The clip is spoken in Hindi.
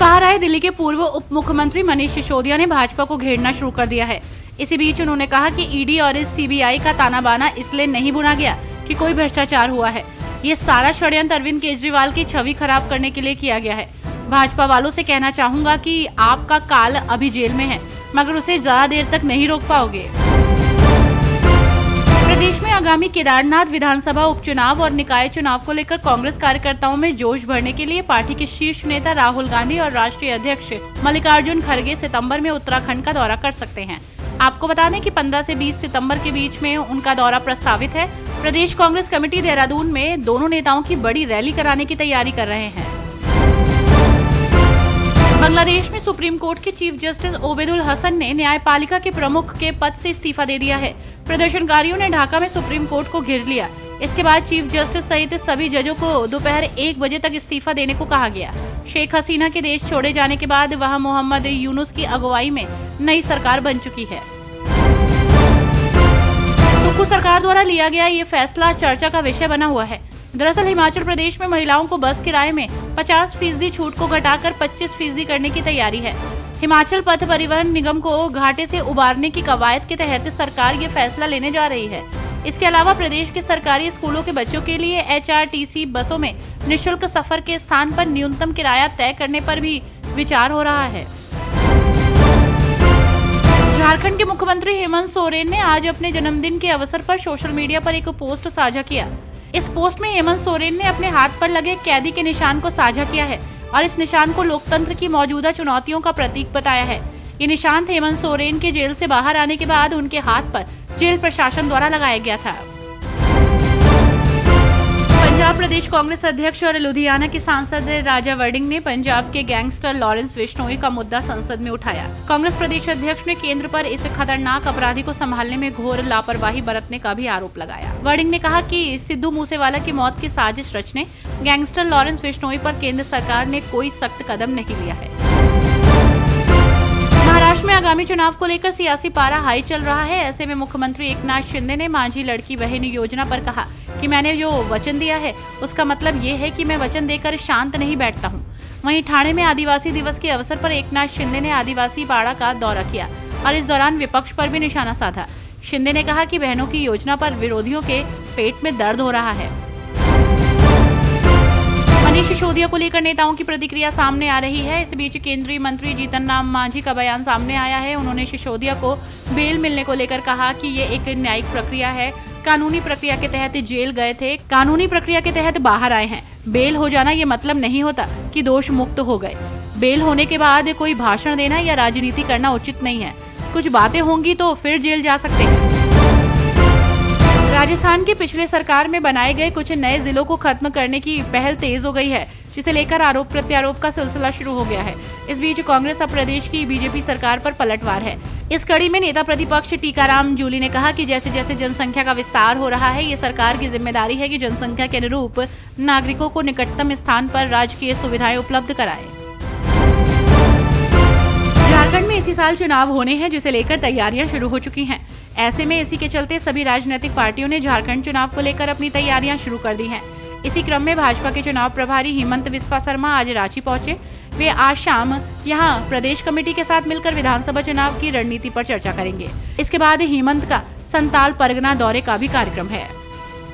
बाहर आए दिल्ली के पूर्व उप मुख्यमंत्री मनीष सिसोदिया ने भाजपा को घेरना शुरू कर दिया है। इसी बीच उन्होंने कहा कि ईडी और सीबीआई का ताना बाना इसलिए नहीं बुना गया कि कोई भ्रष्टाचार हुआ है। ये सारा षड्यंत्र अरविंद केजरीवाल की छवि खराब करने के लिए किया गया है। भाजपा वालों से कहना चाहूंगा कि आपका काल अभी जेल में है, मगर उसे ज्यादा देर तक नहीं रोक पाओगे। प्रदेश में आगामी केदारनाथ विधानसभा उपचुनाव और निकाय चुनाव को लेकर कांग्रेस कार्यकर्ताओं में जोश भरने के लिए पार्टी के शीर्ष नेता राहुल गांधी और राष्ट्रीय अध्यक्ष मल्लिकार्जुन खड़गे सितंबर में उत्तराखंड का दौरा कर सकते हैं। आपको बता दें कि 15 से 20 सितंबर के बीच में उनका दौरा प्रस्तावित है। प्रदेश कांग्रेस कमेटी देहरादून में दोनों नेताओं की बड़ी रैली कराने की तैयारी कर रहे हैं। बांग्लादेश में सुप्रीम कोर्ट के चीफ जस्टिस ओबेदुल हसन ने न्यायपालिका के प्रमुख के पद से इस्तीफा दे दिया है। प्रदर्शनकारियों ने ढाका में सुप्रीम कोर्ट को घेर लिया। इसके बाद चीफ जस्टिस सहित सभी जजों को दोपहर 1 बजे तक इस्तीफा देने को कहा गया। शेख हसीना के देश छोड़े जाने के बाद वहां मोहम्मद यूनुस की अगुवाई में नई सरकार बन चुकी है। सुक्खू सरकार द्वारा लिया गया ये फैसला चर्चा का विषय बना हुआ है। दरअसल हिमाचल प्रदेश में महिलाओं को बस किराए में 50% छूट को घटाकर 25% करने की तैयारी है। हिमाचल पथ परिवहन निगम को घाटे से उबारने की कवायद के तहत सरकार ये फैसला लेने जा रही है। इसके अलावा प्रदेश के सरकारी स्कूलों के बच्चों के लिए HRTC बसों में निःशुल्क सफर के स्थान पर न्यूनतम किराया तय करने पर भी विचार हो रहा है। झारखंड के मुख्यमंत्री हेमंत सोरेन ने आज अपने जन्मदिन के अवसर पर सोशल मीडिया पर एक पोस्ट साझा किया। इस पोस्ट में हेमंत सोरेन ने अपने हाथ पर लगे कैदी के निशान को साझा किया है और इस निशान को लोकतंत्र की मौजूदा चुनौतियों का प्रतीक बताया है। ये निशान हेमंत सोरेन के जेल से बाहर आने के बाद उनके हाथ पर जेल प्रशासन द्वारा लगाया गया था। पंजाब प्रदेश कांग्रेस अध्यक्ष और लुधियाना के सांसद राजा वड़िंग ने पंजाब के गैंगस्टर लॉरेंस बिश्नोई का मुद्दा संसद में उठाया। कांग्रेस प्रदेश अध्यक्ष ने केंद्र पर इस खतरनाक अपराधी को संभालने में घोर लापरवाही बरतने का भी आरोप लगाया। वड़िंग ने कहा कि सिद्धू मूसेवाला की मौत की साजिश रचने गैंगस्टर लॉरेंस बिश्नोई पर केंद्र सरकार ने कोई सख्त कदम नहीं लिया है। महाराष्ट्र में आगामी चुनाव को लेकर सियासी पारा हाई चल रहा है। ऐसे में मुख्यमंत्री एकनाथ शिंदे ने माझी लड़की बहन योजना पर कहा कि मैंने जो वचन दिया है उसका मतलब ये है कि मैं वचन देकर शांत नहीं बैठता हूँ। वहीं ठाणे में आदिवासी दिवस के अवसर पर एकनाथ शिंदे ने आदिवासी पाड़ा का दौरा किया और इस दौरान विपक्ष पर भी निशाना साधा। शिंदे ने कहा कि बहनों की योजना पर विरोधियों के पेट में दर्द हो रहा है। मनीष सिसोदिया को लेकर नेताओं की प्रतिक्रिया सामने आ रही है। इस बीच केंद्रीय मंत्री जीतन राम मांझी का बयान सामने आया है। उन्होंने सिसोदिया को बेल मिलने को लेकर कहा कि ये एक न्यायिक प्रक्रिया है। कानूनी प्रक्रिया के तहत जेल गए थे, कानूनी प्रक्रिया के तहत बाहर आए हैं। बेल हो जाना ये मतलब नहीं होता कि दोष मुक्त हो गए। बेल होने के बाद कोई भाषण देना या राजनीति करना उचित नहीं है। कुछ बातें होंगी तो फिर जेल जा सकते हैं। राजस्थान के पिछले सरकार में बनाए गए कुछ नए जिलों को खत्म करने की पहल तेज हो गई है, जिसे लेकर आरोप प्रत्यारोप का सिलसिला शुरू हो गया है। इस बीच कांग्रेस अब प्रदेश की बीजेपी सरकार पर पलटवार है। इस कड़ी में नेता प्रतिपक्ष टीकाराम जूली ने कहा कि जैसे जैसे जनसंख्या का विस्तार हो रहा है, ये सरकार की जिम्मेदारी है कि जनसंख्या के अनुरूप नागरिकों को निकटतम स्थान पर राजकीय सुविधाएं उपलब्ध कराएं। झारखंड में इसी साल चुनाव होने हैं, जिसे लेकर तैयारियां शुरू हो चुकी हैं। ऐसे में इसी के चलते सभी राजनीतिक पार्टियों ने झारखंड चुनाव को लेकर अपनी तैयारियां शुरू कर दी हैं। इसी क्रम में भाजपा के चुनाव प्रभारी हिमंत बिस्वा शर्मा आज रांची पहुंचे। वे आज शाम यहां प्रदेश कमेटी के साथ मिलकर विधानसभा चुनाव की रणनीति पर चर्चा करेंगे। इसके बाद हिमंत का संताल परगना दौरे का भी कार्यक्रम है।